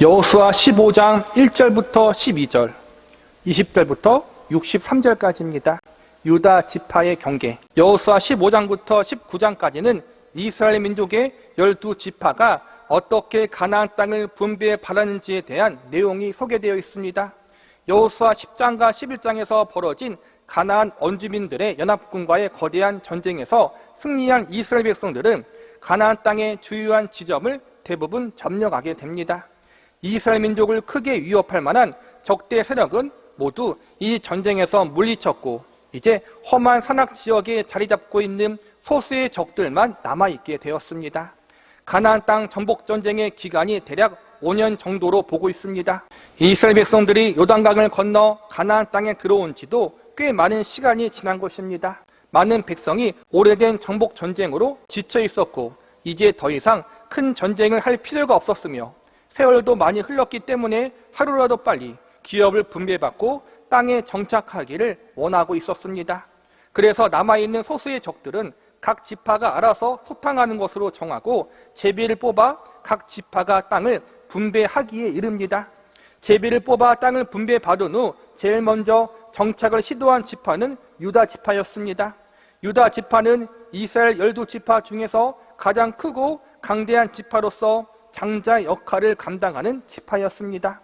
여호수아 15장 1절부터 12절, 20절부터 63절까지입니다. 유다 지파의 경계. 여호수아 15장부터 19장까지는 이스라엘 민족의 12지파가 어떻게 가나안 땅을 분배해 받았는지에 대한 내용이 소개되어 있습니다. 여호수아 10장과 11장에서 벌어진 가나안 원주민들의 연합군과의 거대한 전쟁에서 승리한 이스라엘 백성들은 가나안 땅의 주요한 지점을 대부분 점령하게 됩니다. 이스라엘 민족을 크게 위협할 만한 적대 세력은 모두 이 전쟁에서 물리쳤고 이제 험한 산악 지역에 자리 잡고 있는 소수의 적들만 남아있게 되었습니다. 가나안 땅 정복 전쟁의 기간이 대략 5년 정도로 보고 있습니다. 이스라엘 백성들이 요단강을 건너 가나안 땅에 들어온 지도 꽤 많은 시간이 지난 것입니다. 많은 백성이 오래된 정복 전쟁으로 지쳐 있었고 이제 더 이상 큰 전쟁을 할 필요가 없었으며 세월도 많이 흘렀기 때문에 하루라도 빨리 기업을 분배받고 땅에 정착하기를 원하고 있었습니다. 그래서 남아있는 소수의 적들은 각 지파가 알아서 소탕하는 것으로 정하고 제비를 뽑아 각 지파가 땅을 분배하기에 이릅니다. 제비를 뽑아 땅을 분배받은 후 제일 먼저 정착을 시도한 지파는 유다 지파였습니다. 유다 지파는 이스라엘 12지파 중에서 가장 크고 강대한 지파로서 장자 역할을 감당하는 지파였습니다.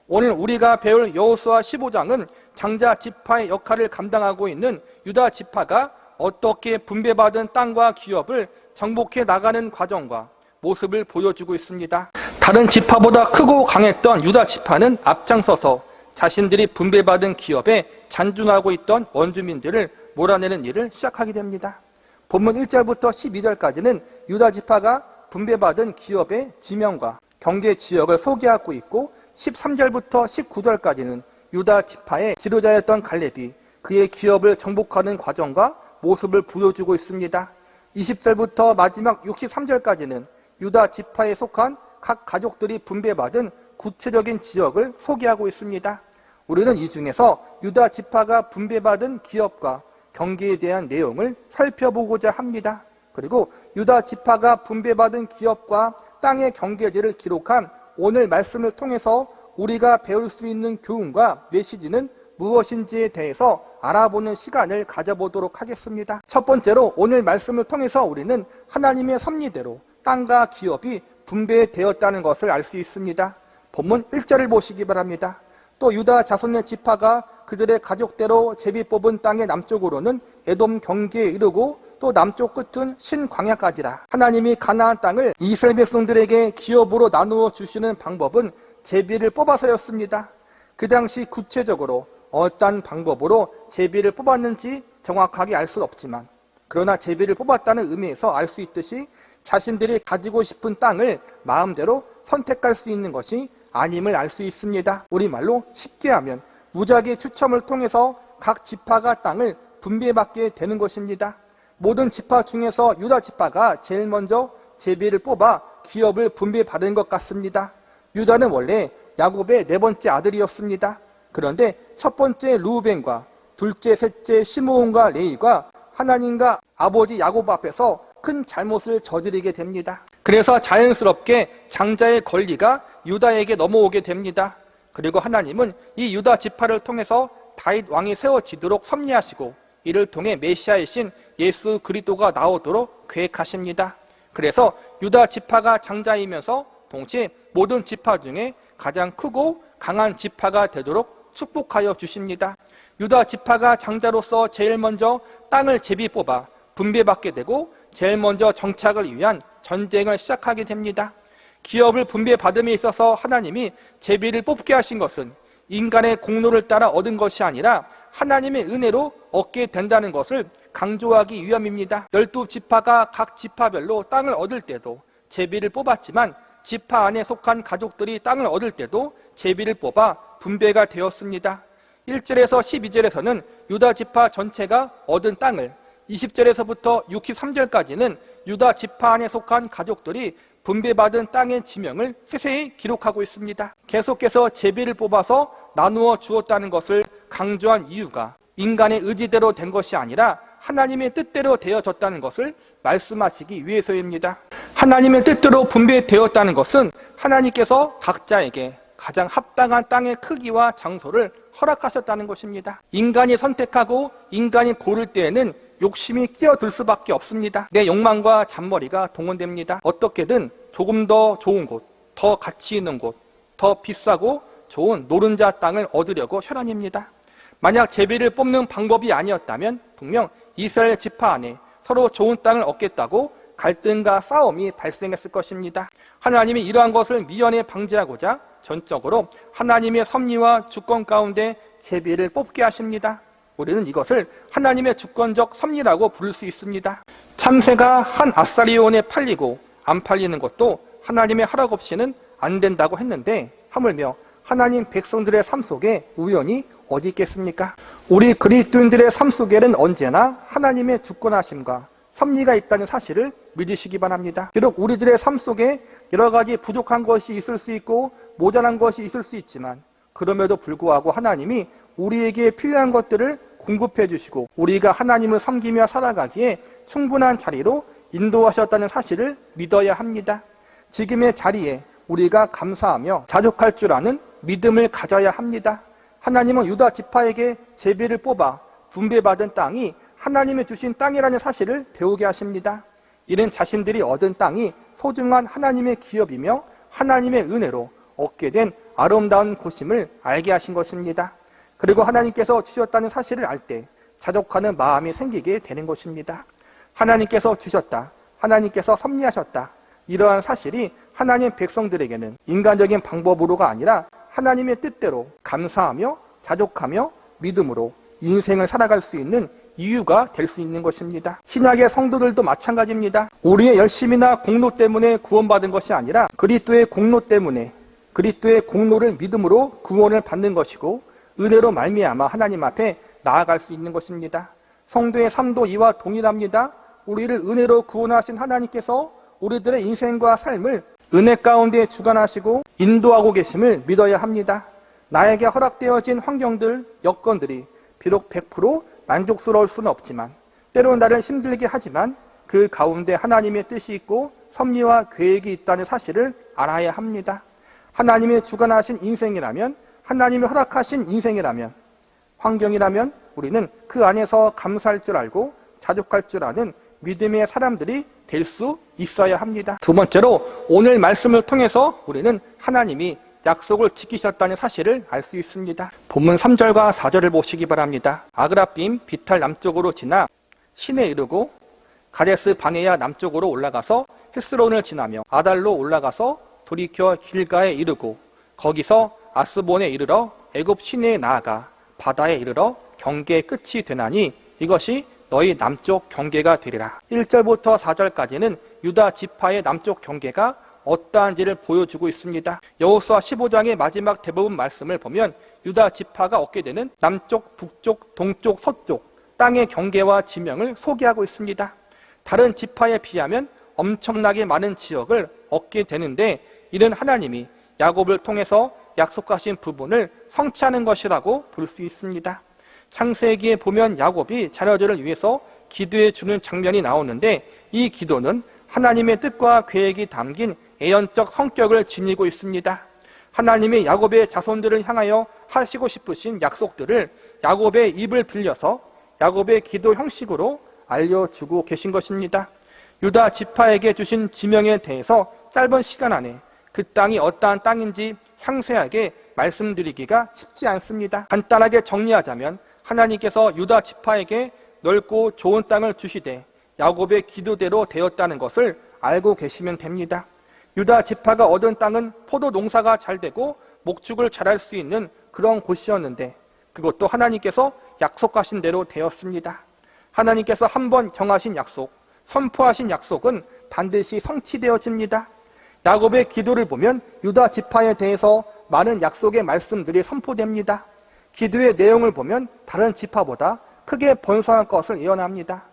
오늘 우리가 배울 여호수아 15장은 장자 지파의 역할을 감당하고 있는 유다 지파가 어떻게 분배받은 땅과 기업을 정복해 나가는 과정과 모습을 보여주고 있습니다. 다른 지파보다 크고 강했던 유다 지파는 앞장서서 자신들이 분배받은 기업에 잔존하고 있던 원주민들을 몰아내는 일을 시작하게 됩니다. 본문 1절부터 12절까지는 유다 지파가 분배받은 기업의 지명과 경계 지역을 소개하고 있고 13절부터 19절까지는 유다 지파의 지도자였던 갈렙이 그의 기업을 정복하는 과정과 모습을 보여주고 있습니다. 20절부터 마지막 63절까지는 유다 지파에 속한 각 가족들이 분배받은 구체적인 지역을 소개하고 있습니다. 우리는 이 중에서 유다 지파가 분배받은 기업과 경계에 대한 내용을 살펴보고자 합니다. 그리고 유다 지파가 분배받은 기업과 땅의 경계지를 기록한 오늘 말씀을 통해서 우리가 배울 수 있는 교훈과 메시지는 무엇인지에 대해서 알아보는 시간을 가져보도록 하겠습니다. 첫 번째로 오늘 말씀을 통해서 우리는 하나님의 섭리대로 땅과 기업이 분배되었다는 것을 알 수 있습니다. 본문 1절을 보시기 바랍니다. 또 유다 자손의 지파가 그들의 가족대로 제비 뽑은 땅의 남쪽으로는 에돔 경계에 이르고 또 남쪽 끝은 신광야까지라. 하나님이 가나안 땅을 이스라엘 백성들에게 기업으로 나누어 주시는 방법은 제비를 뽑아서였습니다. 그 당시 구체적으로 어떤 방법으로 제비를 뽑았는지 정확하게 알 수는 없지만 그러나 제비를 뽑았다는 의미에서 알 수 있듯이 자신들이 가지고 싶은 땅을 마음대로 선택할 수 있는 것이 아님을 알 수 있습니다. 우리말로 쉽게 하면 무작위 추첨을 통해서 각 지파가 땅을 분배받게 되는 것입니다. 모든 지파 중에서 유다 지파가 제일 먼저 제비를 뽑아 기업을 분배받은 것 같습니다. 유다는 원래 야곱의 네 번째 아들이었습니다. 그런데 첫 번째 루벤과 둘째, 셋째 시므온과 레위가 하나님과 아버지 야곱 앞에서 큰 잘못을 저지르게 됩니다. 그래서 자연스럽게 장자의 권리가 유다에게 넘어오게 됩니다. 그리고 하나님은 이 유다 지파를 통해서 다윗 왕이 세워지도록 섭리하시고 이를 통해 메시아이신 예수 그리스도가 나오도록 계획하십니다. 그래서 유다 지파가 장자이면서 동시에 모든 지파 중에 가장 크고 강한 지파가 되도록 축복하여 주십니다. 유다 지파가 장자로서 제일 먼저 땅을 제비 뽑아 분배받게 되고 제일 먼저 정착을 위한 전쟁을 시작하게 됩니다. 기업을 분배받음에 있어서 하나님이 제비를 뽑게 하신 것은 인간의 공로를 따라 얻은 것이 아니라 하나님의 은혜로 얻게 된다는 것을 강조하기 위함입니다. 12지파가 각 지파별로 땅을 얻을 때도 제비를 뽑았지만 지파 안에 속한 가족들이 땅을 얻을 때도 제비를 뽑아 분배가 되었습니다. 1절에서 12절에서는 유다 지파 전체가 얻은 땅을 20절에서부터 63절까지는 유다 지파 안에 속한 가족들이 분배받은 땅의 지명을 세세히 기록하고 있습니다. 계속해서 제비를 뽑아서 나누어 주었다는 것을 강조한 이유가 인간의 의지대로 된 것이 아니라 하나님의 뜻대로 되어졌다는 것을 말씀하시기 위해서입니다. 하나님의 뜻대로 분배되었다는 것은 하나님께서 각자에게 가장 합당한 땅의 크기와 장소를 허락하셨다는 것입니다. 인간이 선택하고 인간이 고를 때에는 욕심이 끼어들 수밖에 없습니다. 내 욕망과 잔머리가 동원됩니다. 어떻게든 조금 더 좋은 곳, 더 가치 있는 곳, 더 비싸고 좋은 노른자 땅을 얻으려고 혈안입니다. 만약 제비를 뽑는 방법이 아니었다면 분명 이스라엘 지파 안에 서로 좋은 땅을 얻겠다고 갈등과 싸움이 발생했을 것입니다. 하나님이 이러한 것을 미연에 방지하고자 전적으로 하나님의 섭리와 주권 가운데 제비를 뽑게 하십니다. 우리는 이것을 하나님의 주권적 섭리라고 부를 수 있습니다. 참새가 한 아사리온에 팔리고 안 팔리는 것도 하나님의 허락 없이는 안 된다고 했는데 하물며 하나님 백성들의 삶 속에 우연이 어디 있겠습니까? 우리 그리스도인들의 삶 속에는 언제나 하나님의 주권하심과 섭리가 있다는 사실을 믿으시기 바랍니다. 비록 우리들의 삶 속에 여러 가지 부족한 것이 있을 수 있고 모자란 것이 있을 수 있지만 그럼에도 불구하고 하나님이 우리에게 필요한 것들을 공급해 주시고 우리가 하나님을 섬기며 살아가기에 충분한 자리로 인도하셨다는 사실을 믿어야 합니다. 지금의 자리에 우리가 감사하며 자족할 줄 아는 믿음을 가져야 합니다. 하나님은 유다 지파에게 제비를 뽑아 분배받은 땅이 하나님의 주신 땅이라는 사실을 배우게 하십니다. 이는 자신들이 얻은 땅이 소중한 하나님의 기업이며 하나님의 은혜로 얻게 된 아름다운 곳임을 알게 하신 것입니다. 그리고 하나님께서 주셨다는 사실을 알 때 자족하는 마음이 생기게 되는 것입니다. 하나님께서 주셨다, 하나님께서 섭리하셨다, 이러한 사실이 하나님 백성들에게는 인간적인 방법으로가 아니라 하나님의 뜻대로 감사하며 자족하며 믿음으로 인생을 살아갈 수 있는 이유가 될 수 있는 것입니다. 신약의 성도들도 마찬가지입니다. 우리의 열심이나 공로 때문에 구원받은 것이 아니라 그리스도의 공로 때문에 그리스도의 공로를 믿음으로 구원을 받는 것이고 은혜로 말미암아 하나님 앞에 나아갈 수 있는 것입니다. 성도의 삶도 이와 동일합니다. 우리를 은혜로 구원하신 하나님께서 우리들의 인생과 삶을 은혜 가운데 주관하시고 인도하고 계심을 믿어야 합니다. 나에게 허락되어진 환경들, 여건들이 비록 100% 만족스러울 수는 없지만 때로는 나를 힘들게 하지만 그 가운데 하나님의 뜻이 있고 섭리와 계획이 있다는 사실을 알아야 합니다. 하나님의 주관하신 인생이라면, 하나님이 허락하신 인생이라면, 환경이라면 우리는 그 안에서 감사할 줄 알고 자족할 줄 아는 믿음의 사람들이 될 수 있어야 합니다. 두 번째로 오늘 말씀을 통해서 우리는 하나님이 약속을 지키셨다는 사실을 알 수 있습니다. 본문 3절과 4절을 보시기 바랍니다. 아그라빔 비탈 남쪽으로 지나 신에 이르고 가데스 바네아 남쪽으로 올라가서 헤스론을 지나며 아달로 올라가서 돌이켜 길가에 이르고 거기서 아스본에 이르러 애굽 시내에 나아가 바다에 이르러 경계의 끝이 되나니 이것이 너희 남쪽 경계가 되리라. 1절부터 4절까지는 유다 지파의 남쪽 경계가 어떠한지를 보여주고 있습니다. 여호수아 15장의 마지막 대부분 말씀을 보면 유다 지파가 얻게 되는 남쪽, 북쪽, 동쪽, 서쪽 땅의 경계와 지명을 소개하고 있습니다. 다른 지파에 비하면 엄청나게 많은 지역을 얻게 되는데 이는 하나님이 야곱을 통해서 약속하신 부분을 성취하는 것이라고 볼 수 있습니다. 창세기에 보면 야곱이 자녀들을 위해서 기도해 주는 장면이 나오는데 이 기도는 하나님의 뜻과 계획이 담긴 애연적 성격을 지니고 있습니다. 하나님이 야곱의 자손들을 향하여 하시고 싶으신 약속들을 야곱의 입을 빌려서 야곱의 기도 형식으로 알려주고 계신 것입니다. 유다 지파에게 주신 지명에 대해서 짧은 시간 안에 그 땅이 어떠한 땅인지 상세하게 말씀드리기가 쉽지 않습니다. 간단하게 정리하자면 하나님께서 유다 지파에게 넓고 좋은 땅을 주시되 야곱의 기도대로 되었다는 것을 알고 계시면 됩니다. 유다 지파가 얻은 땅은 포도 농사가 잘 되고 목축을 잘할 수 있는 그런 곳이었는데 그것도 하나님께서 약속하신 대로 되었습니다. 하나님께서 한번 정하신 약속, 선포하신 약속은 반드시 성취되어집니다. 야곱의 기도를 보면 유다 지파에 대해서 많은 약속의 말씀들이 선포됩니다. 기도의 내용을 보면 다른 지파보다 크게 번성할 것을 예언합니다.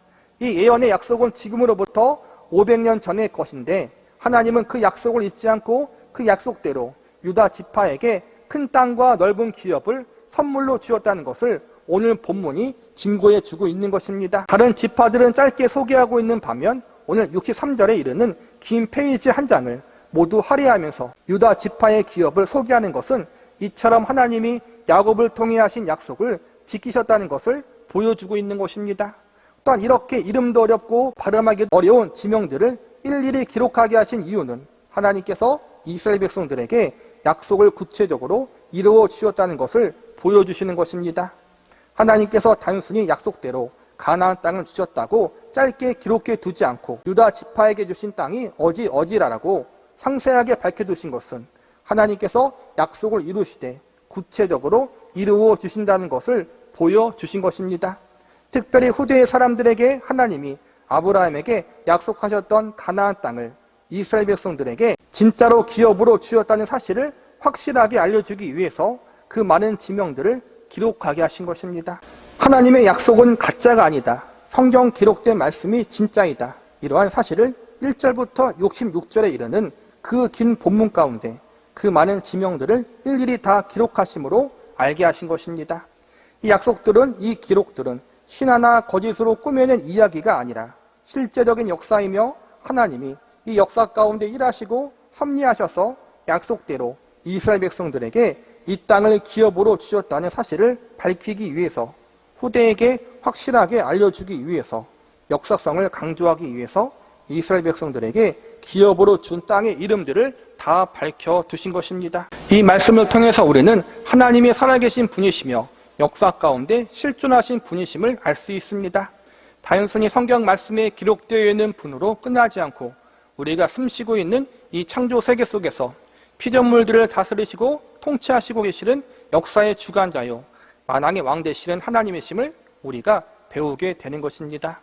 이 예언의 약속은 지금으로부터 500년 전의 것인데 하나님은 그 약속을 잊지 않고 그 약속대로 유다 지파에게 큰 땅과 넓은 기업을 선물로 주었다는 것을 오늘 본문이 증거해 주고 있는 것입니다. 다른 지파들은 짧게 소개하고 있는 반면 오늘 63절에 이르는 긴 페이지 한 장을 모두 할애하면서 유다 지파의 기업을 소개하는 것은 이처럼 하나님이 야곱을 통해 하신 약속을 지키셨다는 것을 보여주고 있는 것입니다. 또한 이렇게 이름도 어렵고 발음하기 어려운 지명들을 일일이 기록하게 하신 이유는 하나님께서 이스라엘 백성들에게 약속을 구체적으로 이루어 주셨다는 것을 보여주시는 것입니다. 하나님께서 단순히 약속대로 가나안 땅을 주셨다고 짧게 기록해 두지 않고 유다 지파에게 주신 땅이 어디라고 상세하게 밝혀두신 것은 하나님께서 약속을 이루시되 구체적으로 이루어 주신다는 것을 보여주신 것입니다. 특별히 후대의 사람들에게 하나님이 아브라함에게 약속하셨던 가나안 땅을 이스라엘 백성들에게 진짜로 기업으로 주셨다는 사실을 확실하게 알려주기 위해서 그 많은 지명들을 기록하게 하신 것입니다. 하나님의 약속은 가짜가 아니다. 성경 기록된 말씀이 진짜이다. 이러한 사실을 1절부터 66절에 이르는 그 긴 본문 가운데 그 많은 지명들을 일일이 다 기록하심으로 알게 하신 것입니다. 이 약속들은, 이 기록들은 신화나 거짓으로 꾸며낸 이야기가 아니라 실제적인 역사이며 하나님이 이 역사 가운데 일하시고 섭리하셔서 약속대로 이스라엘 백성들에게 이 땅을 기업으로 주셨다는 사실을 밝히기 위해서, 후대에게 확실하게 알려주기 위해서, 역사성을 강조하기 위해서 이스라엘 백성들에게 기업으로 준 땅의 이름들을 다 밝혀두신 것입니다. 이 말씀을 통해서 우리는 하나님이 살아계신 분이시며 역사 가운데 실존하신 분이심을 알 수 있습니다. 단순히 성경 말씀에 기록되어 있는 분으로 끝나지 않고 우리가 숨쉬고 있는 이 창조 세계 속에서 피조물들을 다스리시고 통치하시고 계시는 역사의 주관자요 만왕의 왕 되시는 하나님이심을 우리가 배우게 되는 것입니다.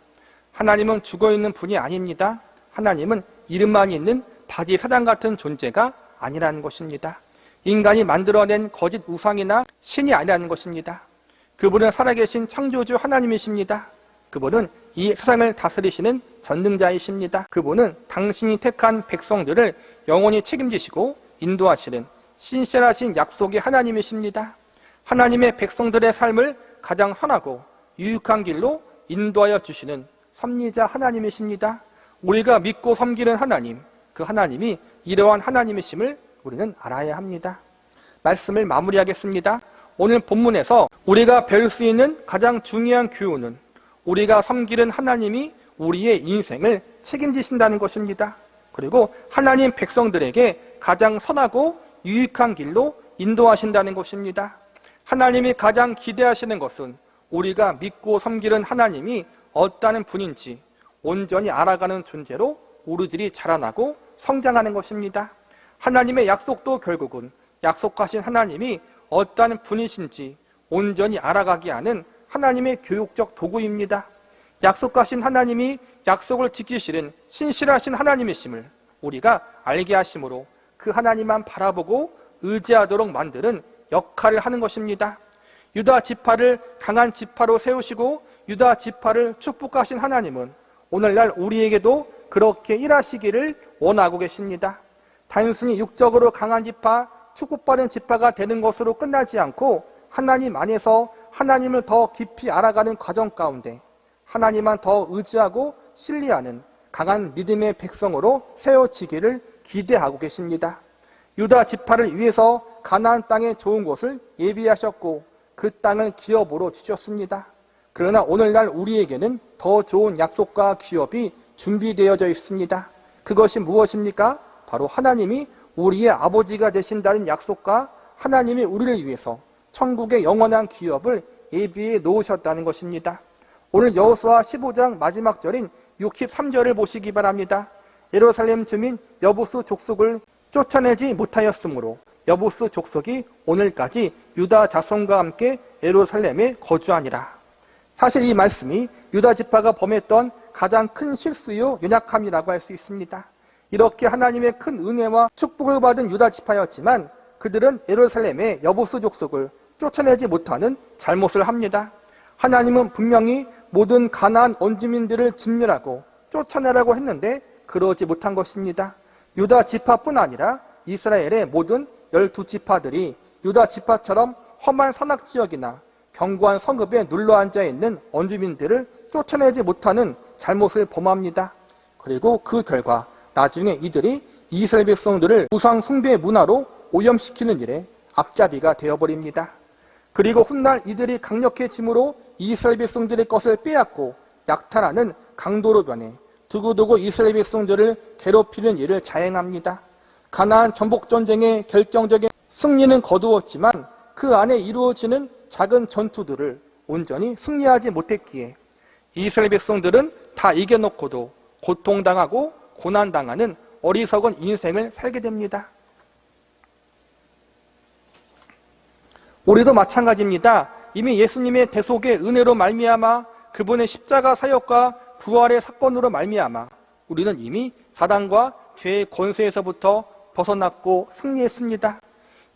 하나님은 죽어있는 분이 아닙니다. 하나님은 이름만 있는 바지 사장 같은 존재가 아니라는 것입니다. 인간이 만들어낸 거짓 우상이나 신이 아니라는 것입니다. 그분은 살아계신 창조주 하나님이십니다. 그분은 이 세상을 다스리시는 전능자이십니다. 그분은 당신이 택한 백성들을 영원히 책임지시고 인도하시는 신실하신 약속의 하나님이십니다. 하나님의 백성들의 삶을 가장 선하고 유익한 길로 인도하여 주시는 섭리자 하나님이십니다. 우리가 믿고 섬기는 하나님, 그 하나님이 이러한 하나님이심을 우리는 알아야 합니다. 말씀을 마무리하겠습니다. 오늘 본문에서 우리가 배울 수 있는 가장 중요한 교훈은 우리가 섬기는 하나님이 우리의 인생을 책임지신다는 것입니다. 그리고 하나님 백성들에게 가장 선하고 유익한 길로 인도하신다는 것입니다. 하나님이 가장 기대하시는 것은 우리가 믿고 섬기는 하나님이 어떠한 분인지 온전히 알아가는 존재로 우리들이 자라나고 성장하는 것입니다. 하나님의 약속도 결국은 약속하신 하나님이 어떠한 분이신지 온전히 알아가게 하는 하나님의 교육적 도구입니다. 약속하신 하나님이 약속을 지키시는 신실하신 하나님이심을 우리가 알게 하심으로 그 하나님만 바라보고 의지하도록 만드는 역할을 하는 것입니다. 유다 지파를 강한 지파로 세우시고 유다 지파를 축복하신 하나님은 오늘날 우리에게도 그렇게 일하시기를 원하고 계십니다. 단순히 육적으로 강한 지파, 축복받은 지파가 되는 것으로 끝나지 않고 하나님 안에서 하나님을 더 깊이 알아가는 과정 가운데 하나님만 더 의지하고 신뢰하는 강한 믿음의 백성으로 세워지기를 기대하고 계십니다. 유다 지파를 위해서 가나안 땅의 좋은 곳을 예비하셨고 그 땅을 기업으로 주셨습니다. 그러나 오늘날 우리에게는 더 좋은 약속과 기업이 준비되어져 있습니다. 그것이 무엇입니까? 바로 하나님이 우리의 아버지가 되신다는 약속과 하나님이 우리를 위해서 천국의 영원한 기업을 예비해 놓으셨다는 것입니다. 오늘 여호수아 15장 마지막 절인 63절을 보시기 바랍니다. 예루살렘 주민 여부수 족속을 쫓아내지 못하였으므로 여부수 족속이 오늘까지 유다 자손과 함께 예루살렘에 거주하니라. 사실 이 말씀이 유다 지파가 범했던 가장 큰 실수요 연약함이라고 할 수 있습니다. 이렇게 하나님의 큰 은혜와 축복을 받은 유다 지파였지만 그들은 예루살렘의 여부수 족속을 쫓아내지 못하는 잘못을 합니다. 하나님은 분명히 모든 가나안 원주민들을 진멸하고 쫓아내라고 했는데 그러지 못한 것입니다. 유다 지파뿐 아니라 이스라엘의 모든 12지파들이 유다 지파처럼 험한 산악지역이나 견고한 성읍에 눌러앉아 있는 원주민들을 쫓아내지 못하는 잘못을 범합니다. 그리고 그 결과 나중에 이들이 이스라엘 백성들을 우상 숭배 문화로 오염시키는 일에 앞잡이가 되어버립니다. 그리고 훗날 이들이 강력해짐으로 이스라엘 백성들의 것을 빼앗고 약탈하는 강도로 변해 두고두고 이스라엘 백성들을 괴롭히는 일을 자행합니다. 가나안 전복전쟁의 결정적인 승리는 거두었지만 그 안에 이루어지는 작은 전투들을 온전히 승리하지 못했기에 이스라엘 백성들은 다 이겨놓고도 고통당하고 고난당하는 어리석은 인생을 살게 됩니다. 우리도 마찬가지입니다. 이미 예수님의 대속의 은혜로 말미암아 그분의 십자가 사역과 부활의 사건으로 말미암아 우리는 이미 사단과 죄의 권세에서부터 벗어났고 승리했습니다.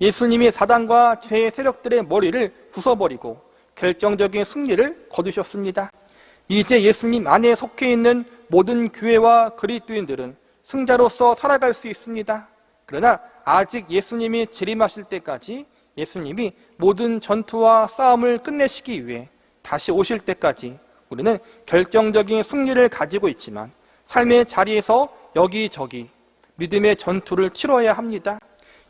예수님이 사단과 죄의 세력들의 머리를 부숴버리고 결정적인 승리를 거두셨습니다. 이제 예수님 안에 속해 있는 모든 교회와 그리스도인들은 승자로서 살아갈 수 있습니다. 그러나 아직 예수님이 재림하실 때까지, 예수님이 모든 전투와 싸움을 끝내시기 위해 다시 오실 때까지 우리는 결정적인 승리를 가지고 있지만 삶의 자리에서 여기저기 믿음의 전투를 치러야 합니다.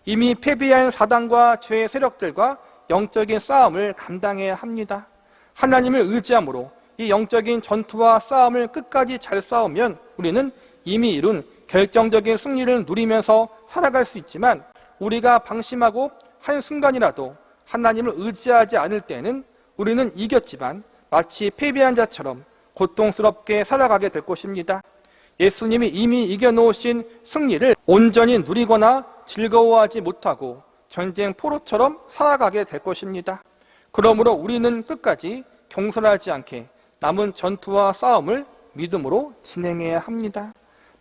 이미 패배한 사단과 죄의 세력들과 영적인 싸움을 감당해야 합니다. 하나님을 의지함으로 이 영적인 전투와 싸움을 끝까지 잘 싸우면 우리는 이미 이룬 결정적인 승리를 누리면서 살아갈 수 있지만, 우리가 방심하고 한순간이라도 하나님을 의지하지 않을 때는 우리는 이겼지만 마치 패배한 자처럼 고통스럽게 살아가게 될 것입니다. 예수님이 이미 이겨놓으신 승리를 온전히 누리거나 즐거워하지 못하고 전쟁 포로처럼 살아가게 될 것입니다. 그러므로 우리는 끝까지 경솔하지 않게 남은 전투와 싸움을 믿음으로 진행해야 합니다.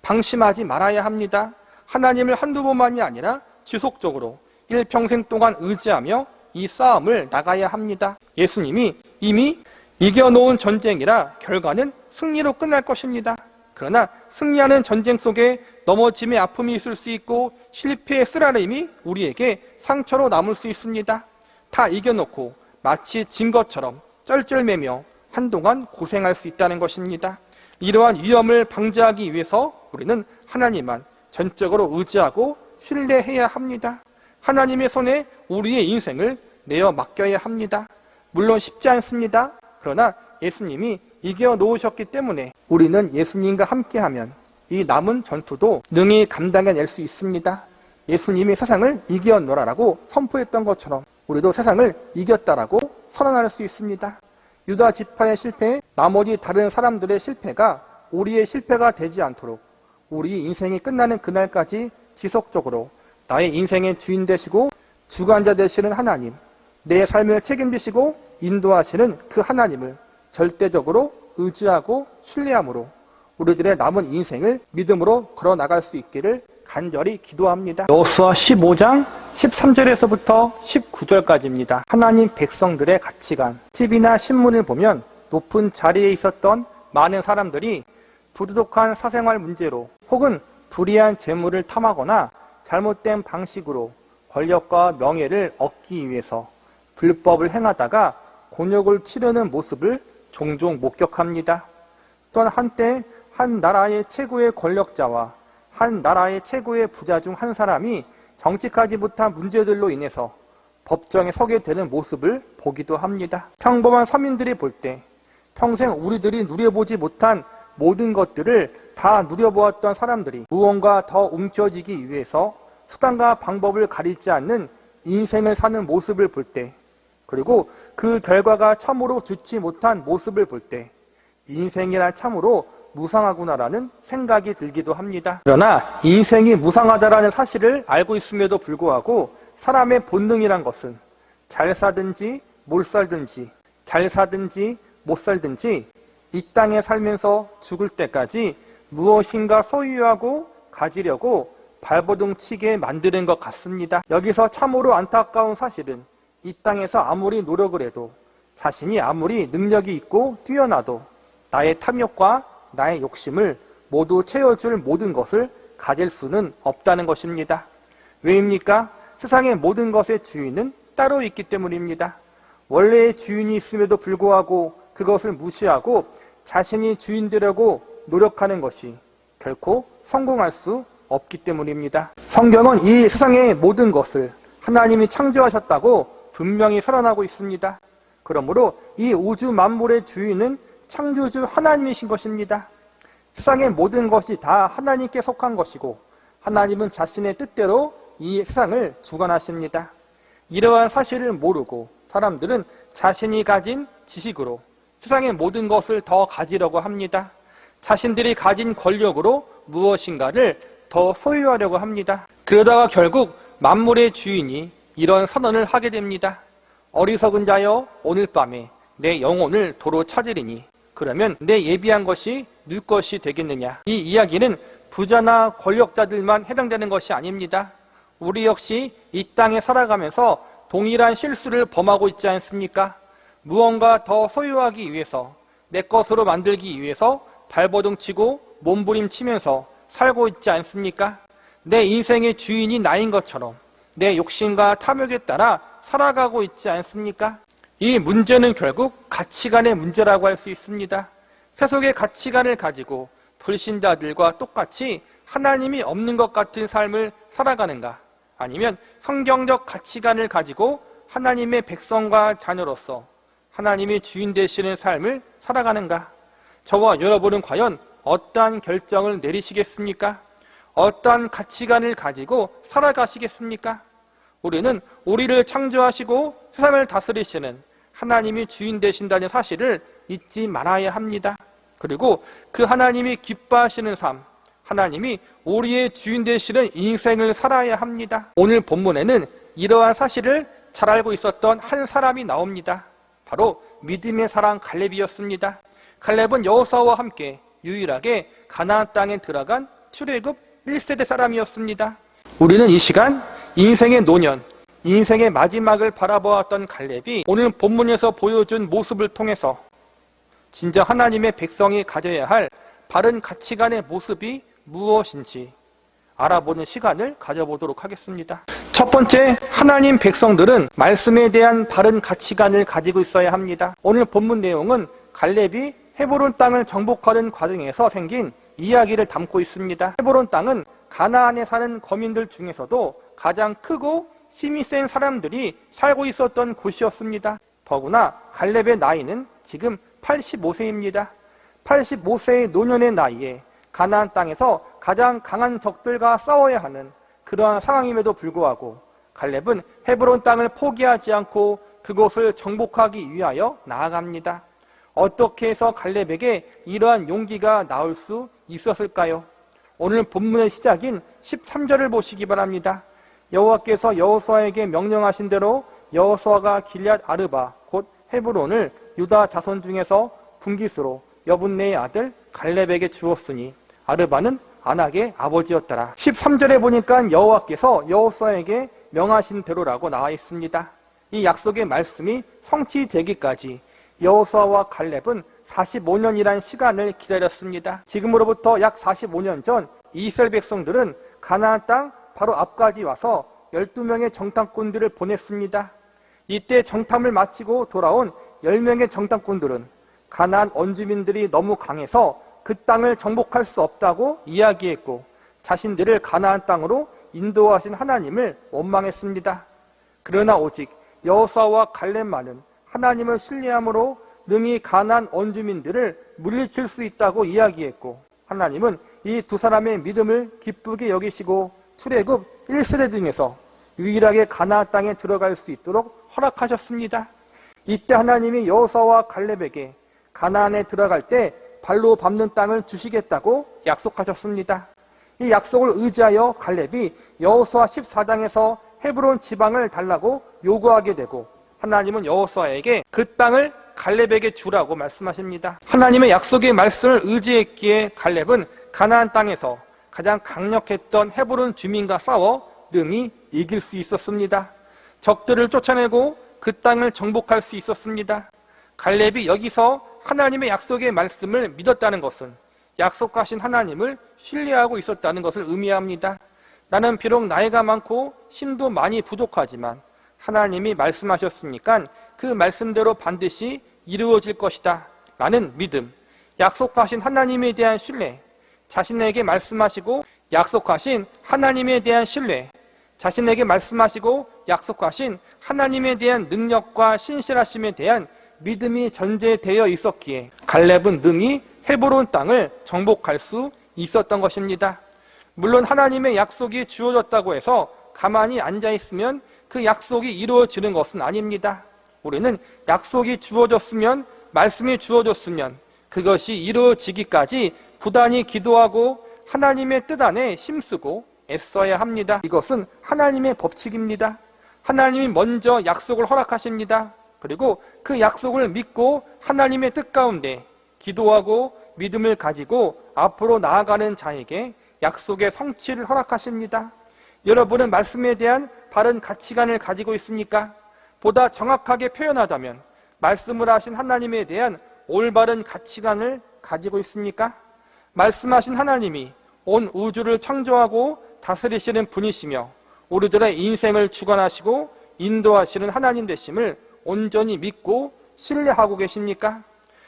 방심하지 말아야 합니다. 하나님을 한두 번만이 아니라 지속적으로 일평생 동안 의지하며 이 싸움을 나가야 합니다. 예수님이 이미 이겨놓은 전쟁이라 결과는 승리로 끝날 것입니다. 그러나 승리하는 전쟁 속에 넘어짐의 아픔이 있을 수 있고 실패의 쓰라림이 우리에게 상처로 남을 수 있습니다. 다 이겨놓고 마치 진 것처럼 쩔쩔매며 한동안 고생할 수 있다는 것입니다. 이러한 위험을 방지하기 위해서 우리는 하나님만 전적으로 의지하고 신뢰해야 합니다. 하나님의 손에 우리의 인생을 내어 맡겨야 합니다. 물론 쉽지 않습니다. 그러나 예수님이 이겨놓으셨기 때문에 우리는 예수님과 함께하면 이 남은 전투도 능히 감당해낼 수 있습니다. 예수님이 세상을 이겨놓으라라고 선포했던 것처럼 우리도 세상을 이겼다라고 선언할 수 있습니다. 유다 지파의 실패, 나머지 다른 사람들의 실패가 우리의 실패가 되지 않도록 우리 인생이 끝나는 그날까지 지속적으로 나의 인생의 주인 되시고 주관자 되시는 하나님, 내 삶을 책임지시고 인도하시는 그 하나님을 절대적으로 의지하고 신뢰함으로 우리들의 남은 인생을 믿음으로 걸어나갈 수 있기를 간절히 기도합니다. 여호수아 15장 13절에서부터 19절까지입니다. 하나님 백성들의 가치관. TV나 신문을 보면 높은 자리에 있었던 많은 사람들이 부도덕한 사생활 문제로 혹은 불이한 재물을 탐하거나 잘못된 방식으로 권력과 명예를 얻기 위해서 불법을 행하다가 곤욕을 치르는 모습을 종종 목격합니다. 또한 한때 한 나라의 최고의 권력자와 한 나라의 최고의 부자 중 한 사람이 정직하지 못한 문제들로 인해서 법정에 서게 되는 모습을 보기도 합니다. 평범한 서민들이 볼 때 평생 우리들이 누려보지 못한 모든 것들을 다 누려보았던 사람들이 무언가 더 움켜쥐기 위해서 수단과 방법을 가리지 않는 인생을 사는 모습을 볼 때, 그리고 그 결과가 참으로 좋지 못한 모습을 볼 때 인생이란 참으로 무상하구나라는 생각이 들기도 합니다. 그러나 인생이 무상하다라는 사실을 알고 있음에도 불구하고 사람의 본능이란 것은 잘 사든지 못 살든지, 잘 사든지 못 살든지 이 땅에 살면서 죽을 때까지 무엇인가 소유하고 가지려고 발버둥 치게 만드는 것 같습니다. 여기서 참으로 안타까운 사실은 이 땅에서 아무리 노력을 해도, 자신이 아무리 능력이 있고 뛰어나도 나의 탐욕과 나의 욕심을 모두 채워줄 모든 것을 가질 수는 없다는 것입니다. 왜입니까? 세상의 모든 것의 주인은 따로 있기 때문입니다. 원래의 주인이 있음에도 불구하고 그것을 무시하고 자신이 주인 되려고 노력하는 것이 결코 성공할 수 없기 때문입니다. 성경은 이 세상의 모든 것을 하나님이 창조하셨다고 분명히 선언하고 있습니다. 그러므로 이 우주 만물의 주인은 창조주 하나님이신 것입니다. 세상의 모든 것이 다 하나님께 속한 것이고 하나님은 자신의 뜻대로 이 세상을 주관하십니다. 이러한 사실을 모르고 사람들은 자신이 가진 지식으로 세상의 모든 것을 더 가지려고 합니다. 자신들이 가진 권력으로 무엇인가를 더 소유하려고 합니다. 그러다가 결국 만물의 주인이 이런 선언을 하게 됩니다. 어리석은 자여 오늘 밤에 내 영혼을 도로 찾으리니 그러면 내 예비한 것이 누 것이 되겠느냐. 이 이야기는 부자나 권력자들만 해당되는 것이 아닙니다. 우리 역시 이 땅에 살아가면서 동일한 실수를 범하고 있지 않습니까? 무언가 더 소유하기 위해서 내 것으로 만들기 위해서 발버둥 치고 몸부림치면서 살고 있지 않습니까? 내 인생의 주인이 나인 것처럼 내 욕심과 탐욕에 따라 살아가고 있지 않습니까? 이 문제는 결국 가치관의 문제라고 할 수 있습니다. 세속의 가치관을 가지고 불신자들과 똑같이 하나님이 없는 것 같은 삶을 살아가는가? 아니면 성경적 가치관을 가지고 하나님의 백성과 자녀로서 하나님이 주인 되시는 삶을 살아가는가? 저와 여러분은 과연 어떠한 결정을 내리시겠습니까? 어떠한 가치관을 가지고 살아가시겠습니까? 우리는 우리를 창조하시고 세상을 다스리시는 하나님이 주인 되신다는 사실을 잊지 말아야 합니다. 그리고 그 하나님이 기뻐하시는 삶, 하나님이 우리의 주인 되시는 인생을 살아야 합니다. 오늘 본문에는 이러한 사실을 잘 알고 있었던 한 사람이 나옵니다. 바로 믿음의 사람 갈렙이었습니다. 갈렙은 여호수아와 함께 유일하게 가나안 땅에 들어간 출애굽 1세대 사람이었습니다. 우리는 이 시간 인생의 노년, 인생의 마지막을 바라보았던 갈렙이 오늘 본문에서 보여준 모습을 통해서 진정 하나님의 백성이 가져야 할 바른 가치관의 모습이 무엇인지 알아보는 시간을 가져보도록 하겠습니다. 첫 번째, 하나님 백성들은 말씀에 대한 바른 가치관을 가지고 있어야 합니다. 오늘 본문 내용은 갈렙이 헤브론 땅을 정복하는 과정에서 생긴 이야기를 담고 있습니다. 헤브론 땅은 가나안에 사는 거민들 중에서도 가장 크고 힘이 센 사람들이 살고 있었던 곳이었습니다. 더구나 갈렙의 나이는 지금 85세입니다. 85세의 노년의 나이에 가나안 땅에서 가장 강한 적들과 싸워야 하는 그러한 상황임에도 불구하고 갈렙은 헤브론 땅을 포기하지 않고 그곳을 정복하기 위하여 나아갑니다. 어떻게 해서 갈렙에게 이러한 용기가 나올 수 있었을까요? 오늘 본문의 시작인 13절을 보시기 바랍니다. 여호와께서 여호수아에게 명령하신 대로 여호수아가 길앗 아르바 곧 헤브론을 유다 자손 중에서 분깃으로 여분네의 아들 갈렙에게 주었으니 아르바는 아낙의 아버지였더라. 13절에 보니까 여호와께서 여호수아에게 명하신 대로라고 나와 있습니다. 이 약속의 말씀이 성취되기까지 여호수아와 갈렙은 45년이란 시간을 기다렸습니다. 지금으로부터 약 45년 전 이스라엘 백성들은 가나안 땅 바로 앞까지 와서 12명의 정탐꾼들을 보냈습니다. 이때 정탐을 마치고 돌아온 10명의 정탐꾼들은 가나안 원주민들이 너무 강해서 그 땅을 정복할 수 없다고 이야기했고 자신들을 가나안 땅으로 인도하신 하나님을 원망했습니다. 그러나 오직 여호수아와 갈렙만은 하나님을 신뢰함으로 능히 가나안 원주민들을 물리칠 수 있다고 이야기했고 하나님은 이 두 사람의 믿음을 기쁘게 여기시고 출애굽 1세대 중에서 유일하게 가나안 땅에 들어갈 수 있도록 허락하셨습니다. 이때 하나님이 여호수아와 갈렙에게 가나안에 들어갈 때 발로 밟는 땅을 주시겠다고 약속하셨습니다. 이 약속을 의지하여 갈렙이 여호수아 14장에서 헤브론 지방을 달라고 요구하게 되고 하나님은 여호수아에게 그 땅을 갈렙에게 주라고 말씀하십니다. 하나님의 약속의 말씀을 의지했기에 갈렙은 가나안 땅에서 가장 강력했던 헤브론 주민과 싸워 능히 이길 수 있었습니다. 적들을 쫓아내고 그 땅을 정복할 수 있었습니다. 갈렙이 여기서 하나님의 약속의 말씀을 믿었다는 것은 약속하신 하나님을 신뢰하고 있었다는 것을 의미합니다. 나는 비록 나이가 많고 힘도 많이 부족하지만 하나님이 말씀하셨으니까 그 말씀대로 반드시 이루어질 것이다 라는 믿음, 약속하신 하나님에 대한 신뢰, 자신에게 말씀하시고 약속하신 하나님에 대한 신뢰, 자신에게 말씀하시고 약속하신 하나님에 대한 능력과 신실하심에 대한 믿음이 전제되어 있었기에 갈렙은 능히 헤브론 땅을 정복할 수 있었던 것입니다. 물론 하나님의 약속이 주어졌다고 해서 가만히 앉아있으면 그 약속이 이루어지는 것은 아닙니다. 우리는 약속이 주어졌으면, 말씀이 주어졌으면 그것이 이루어지기까지 부단히 기도하고 하나님의 뜻 안에 힘쓰고 애써야 합니다. 이것은 하나님의 법칙입니다. 하나님이 먼저 약속을 허락하십니다. 그리고 그 약속을 믿고 하나님의 뜻 가운데 기도하고 믿음을 가지고 앞으로 나아가는 자에게 약속의 성취를 허락하십니다. 여러분은 말씀에 대한 바른 가치관을 가지고 있습니까? 보다 정확하게 표현하자면 말씀을 하신 하나님에 대한 올바른 가치관을 가지고 있습니까? 말씀하신 하나님이 온 우주를 창조하고 다스리시는 분이시며 우리들의 인생을 주관하시고 인도하시는 하나님 되심을 온전히 믿고 신뢰하고 계십니까?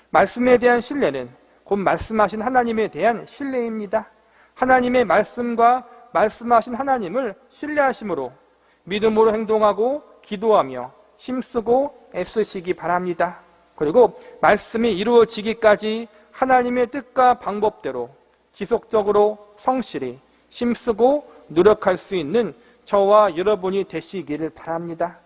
말씀에 대한 신뢰는 곧 말씀하신 하나님에 대한 신뢰입니다. 하나님의 말씀과 말씀하신 하나님을 신뢰하심으로 믿음으로 행동하고 기도하며 힘쓰고 애쓰시기 바랍니다. 그리고 말씀이 이루어지기까지 하나님의 뜻과 방법대로 지속적으로 성실히 힘쓰고 노력할 수 있는 저와 여러분이 되시기를 바랍니다.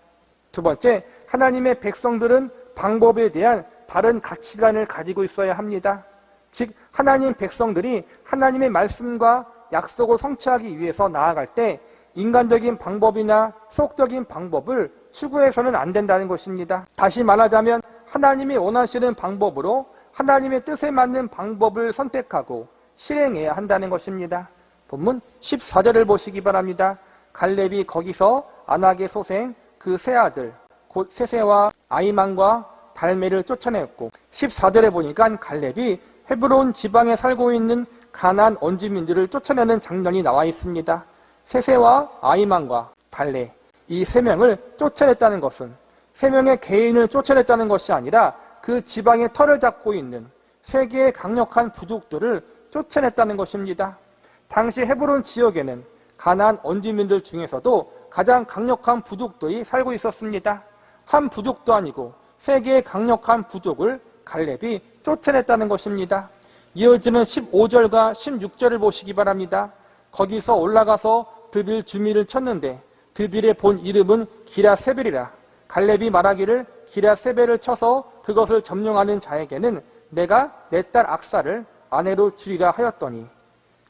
두 번째, 하나님의 백성들은 방법에 대한 바른 가치관을 가지고 있어야 합니다. 즉, 하나님 백성들이 하나님의 말씀과 약속을 성취하기 위해서 나아갈 때 인간적인 방법이나 속적인 방법을 추구해서는 안 된다는 것입니다. 다시 말하자면 하나님이 원하시는 방법으로 하나님의 뜻에 맞는 방법을 선택하고 실행해야 한다는 것입니다. 본문 14절을 보시기 바랍니다. 갈렙이 거기서 아낙의 소생 그 세 아들 곧 세세와 아이만과 달메를 쫓아냈고, 14절에 보니까 갈렙이 헤브론 지방에 살고 있는 가나안 원주민들을 쫓아내는 장면이 나와 있습니다. 세세와 아이만과 달레, 이 세 명을 쫓아냈다는 것은 세 명의 개인을 쫓아냈다는 것이 아니라 그 지방의 터를 잡고 있는 세 개의 강력한 부족들을 쫓아냈다는 것입니다. 당시 헤브론 지역에는 가나안 원주민들 중에서도 가장 강력한 부족들이 살고 있었습니다. 한 부족도 아니고 세 개의 강력한 부족을 갈렙이 쫓아냈다는 것입니다. 이어지는 15절과 16절을 보시기 바랍니다. 거기서 올라가서 드빌 주민을 쳤는데 드빌의 본 이름은 기랴세벨이라. 갈렙이 말하기를 기랴세벨을 쳐서 그것을 점령하는 자에게는 내가 내 딸 악사를 아내로 주리라 하였더니,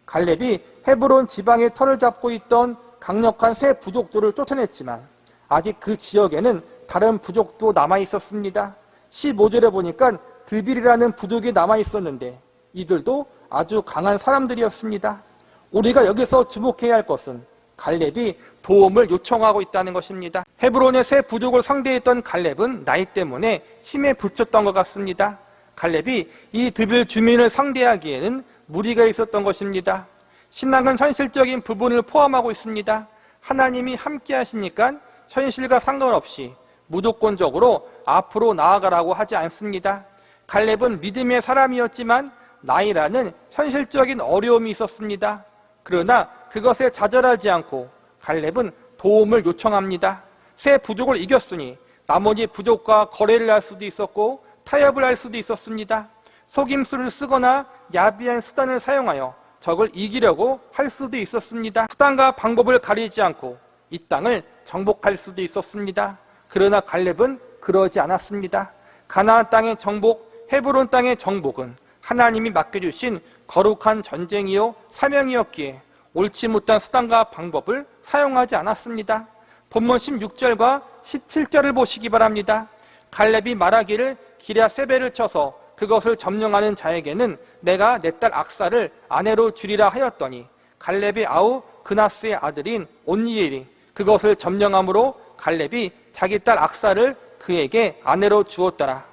갈렙이 헤브론 지방의 터를 잡고 있던 강력한 세 부족들을 쫓아냈지만 아직 그 지역에는 다른 부족도 남아 있었습니다. 15절에 보니까 드빌이라는 부족이 남아 있었는데 이들도 아주 강한 사람들이었습니다. 우리가 여기서 주목해야 할 것은 갈렙이 도움을 요청하고 있다는 것입니다. 헤브론의 세 부족을 상대했던 갈렙은 나이 때문에 힘에 부쳤던 것 같습니다. 갈렙이 이 드빌 주민을 상대하기에는 무리가 있었던 것입니다. 신앙은 현실적인 부분을 포함하고 있습니다. 하나님이 함께 하시니까 현실과 상관없이 무조건적으로 앞으로 나아가라고 하지 않습니다. 갈렙은 믿음의 사람이었지만 나이라는 현실적인 어려움이 있었습니다. 그러나 그것에 좌절하지 않고 갈렙은 도움을 요청합니다. 세 부족을 이겼으니 나머지 부족과 거래를 할 수도 있었고 타협을 할 수도 있었습니다. 속임수를 쓰거나 야비한 수단을 사용하여 적을 이기려고 할 수도 있었습니다. 수단과 방법을 가리지 않고 이 땅을 정복할 수도 있었습니다. 그러나 갈렙은 그러지 않았습니다. 가나안 땅의 정복, 헤브론 땅의 정복은 하나님이 맡겨주신 거룩한 전쟁이요 사명이었기에 옳지 못한 수단과 방법을 사용하지 않았습니다. 본문 16절과 17절을 보시기 바랍니다. 갈렙이 말하기를 기랴세벨을 쳐서 그것을 점령하는 자에게는 내가 내 딸 악사를 아내로 주리라 하였더니, 갈렙의 아우 그나스의 아들인 온니엘이 그것을 점령함으로 갈렙이 자기 딸 악사를 그에게 아내로 주었더라.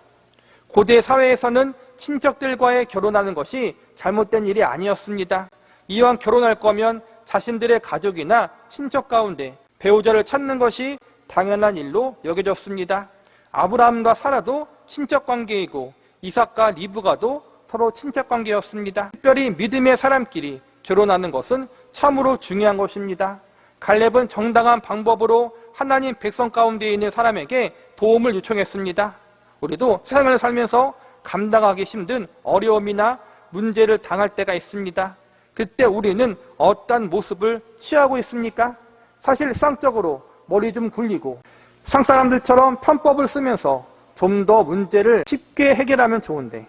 고대 사회에서는 친척들과의 결혼하는 것이 잘못된 일이 아니었습니다. 이왕 결혼할 거면 자신들의 가족이나 친척 가운데 배우자를 찾는 것이 당연한 일로 여겨졌습니다. 아브라함과 사라도 친척 관계이고 이삭과 리브가도 서로 친척관계였습니다. 특별히 믿음의 사람끼리 결혼하는 것은 참으로 중요한 것입니다. 갈렙은 정당한 방법으로 하나님 백성 가운데 있는 사람에게 도움을 요청했습니다. 우리도 세상을 살면서 감당하기 힘든 어려움이나 문제를 당할 때가 있습니다. 그때 우리는 어떤 모습을 취하고 있습니까? 사실 쌍적으로 머리 좀 굴리고 상사람들처럼 편법을 쓰면서 좀 더 문제를 쉽게 해결하면 좋은데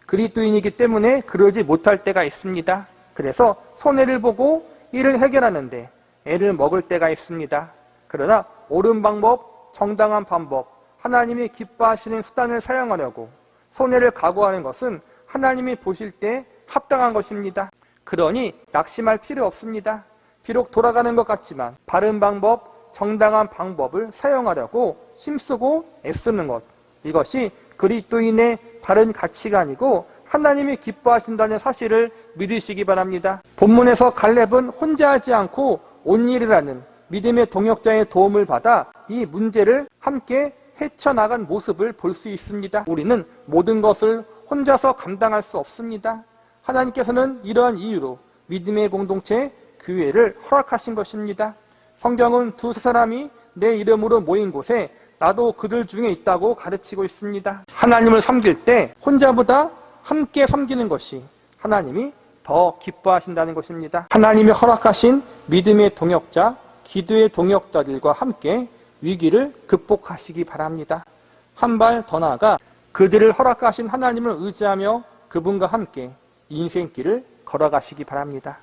그리스도인이기 때문에 그러지 못할 때가 있습니다. 그래서 손해를 보고 일을 해결하는데 애를 먹을 때가 있습니다. 그러나 옳은 방법, 정당한 방법, 하나님이 기뻐하시는 수단을 사용하려고 손해를 각오하는 것은 하나님이 보실 때 합당한 것입니다. 그러니 낙심할 필요 없습니다. 비록 돌아가는 것 같지만 바른 방법, 정당한 방법을 사용하려고 힘쓰고 애쓰는 것, 이것이 그리스도인의 바른 가치관이고 하나님이 기뻐하신다는 사실을 믿으시기 바랍니다. 본문에서 갈렙은 혼자 하지 않고 온일이라는 믿음의 동역자의 도움을 받아 이 문제를 함께 헤쳐나간 모습을 볼 수 있습니다. 우리는 모든 것을 혼자서 감당할 수 없습니다. 하나님께서는 이러한 이유로 믿음의 공동체, 교회를 허락하신 것입니다. 성경은 두세 사람이 내 이름으로 모인 곳에 나도 그들 중에 있다고 가르치고 있습니다. 하나님을 섬길 때 혼자보다 함께 섬기는 것이 하나님이 더 기뻐하신다는 것입니다. 하나님이 허락하신 믿음의 동역자, 기도의 동역자들과 함께 위기를 극복하시기 바랍니다. 한 발 더 나아가 그들을 허락하신 하나님을 의지하며 그분과 함께 인생길을 걸어가시기 바랍니다.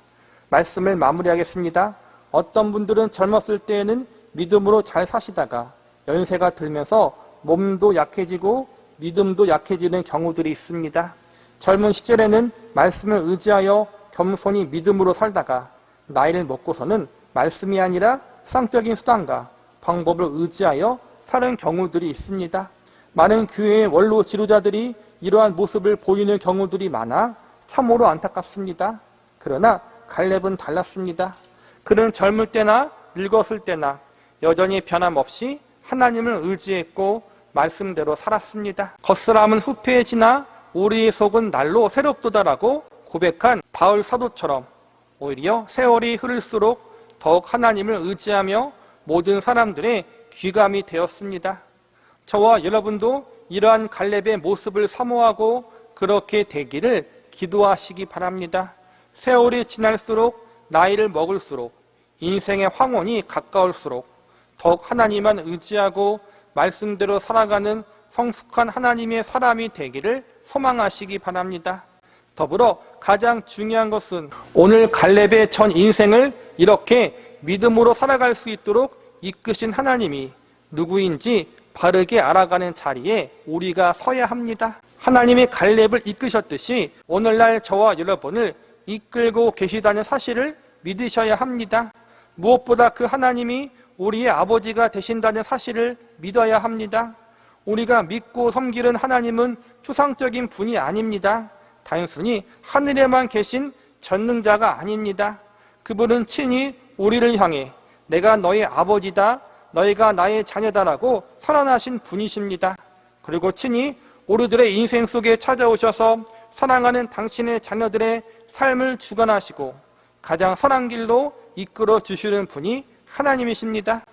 말씀을 마무리하겠습니다. 어떤 분들은 젊었을 때에는 믿음으로 잘 사시다가 연세가 들면서 몸도 약해지고 믿음도 약해지는 경우들이 있습니다. 젊은 시절에는 말씀을 의지하여 겸손히 믿음으로 살다가 나이를 먹고서는 말씀이 아니라 세상적인 수단과 방법을 의지하여 사는 경우들이 있습니다. 많은 교회의 원로 지도자들이 이러한 모습을 보이는 경우들이 많아 참으로 안타깝습니다. 그러나 갈렙은 달랐습니다. 그는 젊을 때나 늙었을 때나 여전히 변함없이 하나님을 의지했고 말씀대로 살았습니다. 겉사람은 후패해지나 우리의 속은 날로 새롭도다라고 고백한 바울 사도처럼 오히려 세월이 흐를수록 더욱 하나님을 의지하며 모든 사람들의 귀감이 되었습니다. 저와 여러분도 이러한 갈렙의 모습을 사모하고 그렇게 되기를 기도하시기 바랍니다. 세월이 지날수록 나이를 먹을수록 인생의 황혼이 가까울수록 더욱 하나님만 의지하고 말씀대로 살아가는 성숙한 하나님의 사람이 되기를 소망하시기 바랍니다. 더불어 가장 중요한 것은 오늘 갈렙의 전 인생을 이렇게 믿음으로 살아갈 수 있도록 이끄신 하나님이 누구인지 바르게 알아가는 자리에 우리가 서야 합니다. 하나님이 갈렙을 이끄셨듯이 오늘날 저와 여러분을 이끌고 계시다는 사실을 믿으셔야 합니다. 무엇보다 그 하나님이 우리의 아버지가 되신다는 사실을 믿어야 합니다. 우리가 믿고 섬기는 하나님은 추상적인 분이 아닙니다. 단순히 하늘에만 계신 전능자가 아닙니다. 그분은 친히 우리를 향해 내가 너의 아버지다, 너희가 나의 자녀다라고 선언하신 분이십니다. 그리고 친히 우리들의 인생 속에 찾아오셔서 사랑하는 당신의 자녀들의 삶을 주관하시고 가장 선한 길로 이끌어 주시는 분이 하나님이십니다.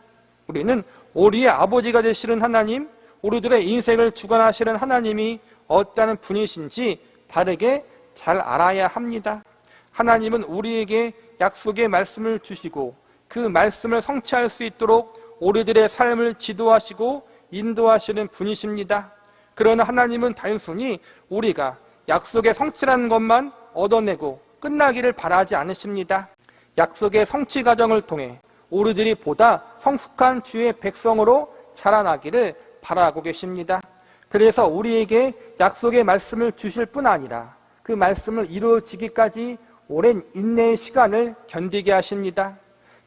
우리는 우리의 아버지가 되시는 하나님, 우리들의 인생을 주관하시는 하나님이 어떤 분이신지 바르게 잘 알아야 합니다. 하나님은 우리에게 약속의 말씀을 주시고 그 말씀을 성취할 수 있도록 우리들의 삶을 지도하시고 인도하시는 분이십니다. 그러나 하나님은 단순히 우리가 약속의 성취라는 것만 얻어내고 끝나기를 바라지 않으십니다. 약속의 성취 과정을 통해 우리들이 보다 성숙한 주의 백성으로 자라나기를 바라고 계십니다. 그래서 우리에게 약속의 말씀을 주실 뿐 아니라 그 말씀을 이루어지기까지 오랜 인내의 시간을 견디게 하십니다.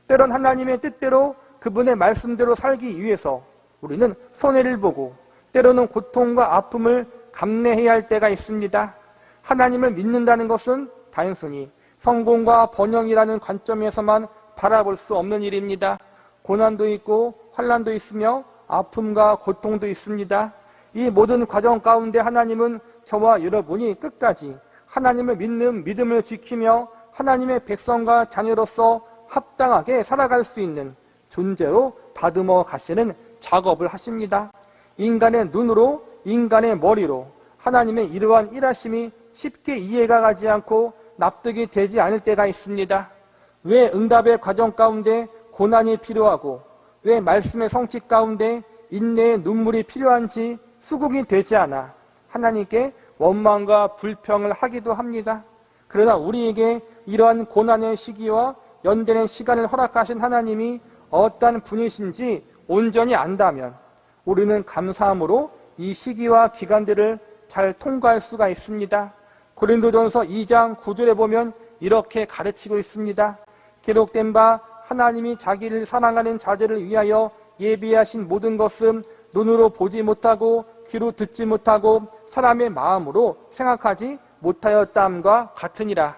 때론 하나님의 뜻대로 그분의 말씀대로 살기 위해서 우리는 손해를 보고 때로는 고통과 아픔을 감내해야 할 때가 있습니다. 하나님을 믿는다는 것은 단순히 성공과 번영이라는 관점에서만 바라볼 수 없는 일입니다. 고난도 있고 환난도 있으며 아픔과 고통도 있습니다. 이 모든 과정 가운데 하나님은 저와 여러분이 끝까지 하나님을 믿는 믿음을 지키며 하나님의 백성과 자녀로서 합당하게 살아갈 수 있는 존재로 다듬어 가시는 작업을 하십니다. 인간의 눈으로, 인간의 머리로 하나님의 이러한 일하심이 쉽게 이해가 가지 않고 납득이 되지 않을 때가 있습니다. 왜 응답의 과정 가운데 고난이 필요하고 왜 말씀의 성취 가운데 인내의 눈물이 필요한지 수긍이 되지 않아 하나님께 원망과 불평을 하기도 합니다. 그러나 우리에게 이러한 고난의 시기와 연대의 시간을 허락하신 하나님이 어떠한 분이신지 온전히 안다면 우리는 감사함으로 이 시기와 기간들을 잘 통과할 수가 있습니다. 고린도전서 2장 9절에 보면 이렇게 가르치고 있습니다. 기록된 바 하나님이 자기를 사랑하는 자들을 위하여 예비하신 모든 것은 눈으로 보지 못하고 귀로 듣지 못하고 사람의 마음으로 생각하지 못하였다함과 같으니라.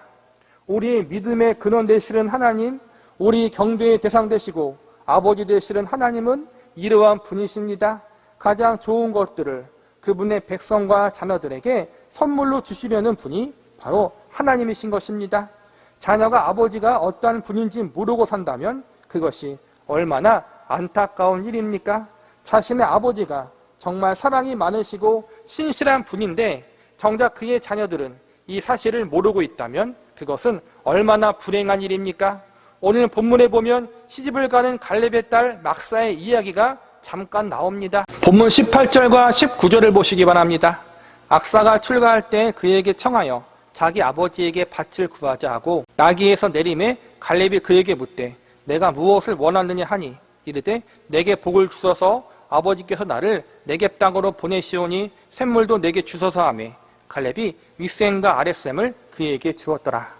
우리의 믿음의 근원 되시는 하나님, 우리 경배의 대상 되시고 아버지 되시는 하나님은 이러한 분이십니다. 가장 좋은 것들을 그분의 백성과 자녀들에게 선물로 주시려는 분이 바로 하나님이신 것입니다. 자녀가 아버지가 어떠한 분인지 모르고 산다면 그것이 얼마나 안타까운 일입니까? 자신의 아버지가 정말 사랑이 많으시고 신실한 분인데 정작 그의 자녀들은 이 사실을 모르고 있다면 그것은 얼마나 불행한 일입니까? 오늘 본문에 보면 시집을 가는 갈렙의 딸 막사의 이야기가 잠깐 나옵니다. 본문 18절과 19절을 보시기 바랍니다. 악사가 출가할 때 그에게 청하여 자기 아버지에게 밭을 구하자 하고 나귀에서 내림에 갈렙이 그에게 묻되 내가 무엇을 원하느냐 하니 이르되 내게 복을 주소서 아버지께서 나를 네겝 땅으로 보내시오니 샘물도 내게 주소서 하매 갈렙이 윗샘과 아랫샘을 그에게 주었더라.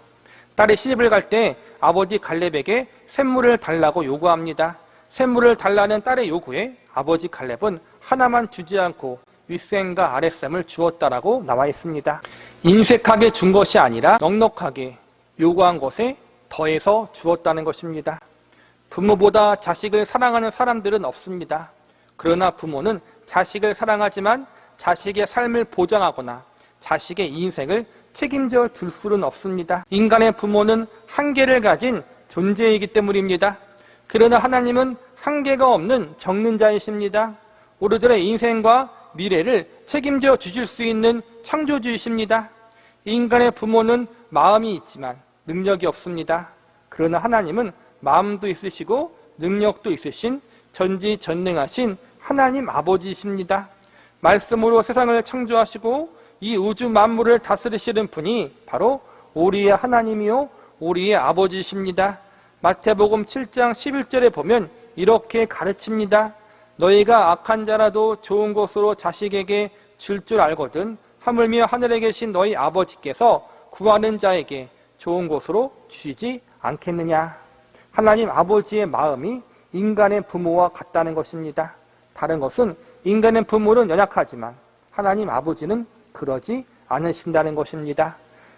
딸이 시집을 갈 때 아버지 갈렙에게 샘물을 달라고 요구합니다. 샘물을 달라는 딸의 요구에 아버지 갈렙은 하나만 주지 않고 윗샘과 아랫샘을 주었다라고 나와 있습니다. 인색하게 준 것이 아니라 넉넉하게 요구한 것에 더해서 주었다는 것입니다. 부모보다 자식을 사랑하는 사람들은 없습니다. 그러나 부모는 자식을 사랑하지만 자식의 삶을 보장하거나 자식의 인생을 책임져 줄 수는 없습니다. 인간의 부모는 한계를 가진 존재이기 때문입니다. 그러나 하나님은 한계가 없는 정능자이십니다. 우리들의 인생과 미래를 책임져 주실 수 있는 창조주이십니다. 인간의 부모는 마음이 있지만 능력이 없습니다. 그러나 하나님은 마음도 있으시고 능력도 있으신 전지전능하신 하나님 아버지이십니다. 말씀으로 세상을 창조하시고 이 우주 만물을 다스리시는 분이 바로 우리의 하나님이요 우리의 아버지이십니다. 마태복음 7장 11절에 보면 이렇게 가르칩니다. 너희가 악한 자라도 좋은 것으로 자식에게 줄 줄 알거든 하물며 하늘에 계신 너희 아버지께서 구하는 자에게 좋은 것으로 주시지 않겠느냐. 하나님 아버지의 마음이 인간의 부모와 같다는 것입니다. 다른 것은 인간의 부모는 연약하지만 하나님 아버지는 그러지 않으신다는 것입니다.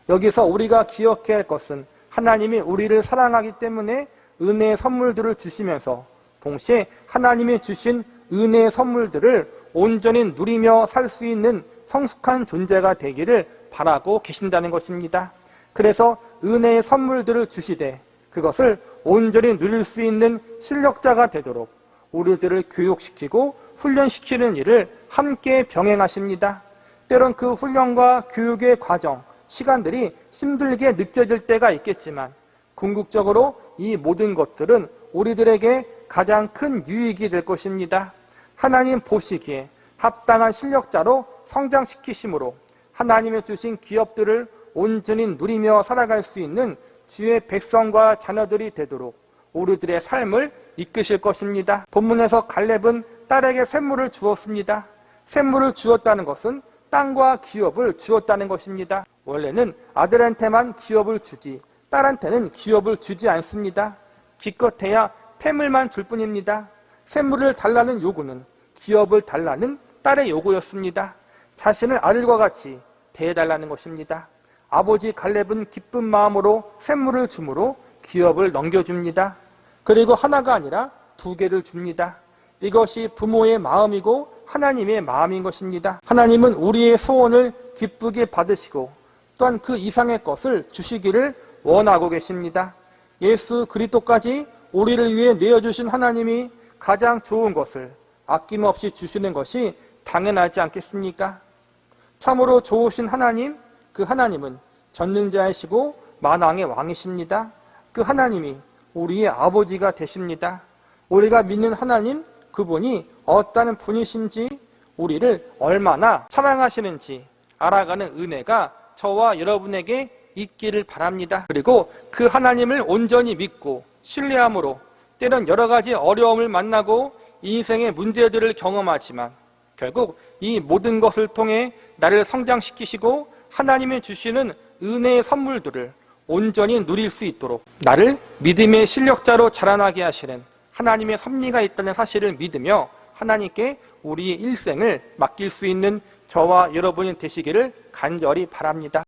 여기서 우리가 기억해야 할 것은 하나님이 우리를 사랑하기 때문에 은혜의 선물들을 주시면서 동시에 하나님이 주신 은혜의 선물들을 온전히 누리며 살 수 있는 성숙한 존재가 되기를 바라고 계신다는 것입니다. 그래서 은혜의 선물들을 주시되 그것을 온전히 누릴 수 있는 실력자가 되도록 우리들을 교육시키고 훈련시키는 일을 함께 병행하십니다. 때론 그 훈련과 교육의 과정, 시간들이 힘들게 느껴질 때가 있겠지만 궁극적으로 이 모든 것들은 우리들에게 가장 큰 유익이 될 것입니다. 하나님 보시기에 합당한 실력자로 성장시키심으로 하나님의 주신 기업들을 온전히 누리며 살아갈 수 있는 주의 백성과 자녀들이 되도록 우리들의 삶을 이끄실 것입니다. 본문에서 갈렙은 딸에게 샘물을 주었습니다. 샘물을 주었다는 것은 땅과 기업을 주었다는 것입니다. 원래는 아들한테만 기업을 주지 딸한테는 기업을 주지 않습니다. 기껏해야 폐물만 줄 뿐입니다. 샘물을 달라는 요구는 기업을 달라는 딸의 요구였습니다. 자신을 아들과 같이 대해달라는 것입니다. 아버지 갈렙은 기쁜 마음으로 샘물을 주므로 기업을 넘겨줍니다. 그리고 하나가 아니라 2개를 줍니다. 이것이 부모의 마음이고 하나님의 마음인 것입니다. 하나님은 우리의 소원을 기쁘게 받으시고 또한 그 이상의 것을 주시기를 원하고 계십니다. 예수 그리스도까지 우리를 위해 내어주신 하나님이 가장 좋은 것을 아낌없이 주시는 것이 당연하지 않겠습니까? 참으로 좋으신 하나님, 그 하나님은 전능자이시고 만왕의 왕이십니다. 그 하나님이 우리의 아버지가 되십니다. 우리가 믿는 하나님, 그분이 어떠한 분이신지, 우리를 얼마나 사랑하시는지 알아가는 은혜가 저와 여러분에게 있기를 바랍니다. 그리고 그 하나님을 온전히 믿고 신뢰함으로 때론 여러 가지 어려움을 만나고 인생의 문제들을 경험하지만 결국 이 모든 것을 통해 나를 성장시키시고 하나님이 주시는 은혜의 선물들을 온전히 누릴 수 있도록 나를 믿음의 실력자로 자라나게 하시는 하나님의 섭리가 있다는 사실을 믿으며 하나님께 우리의 일생을 맡길 수 있는 저와 여러분이 되시기를 간절히 바랍니다.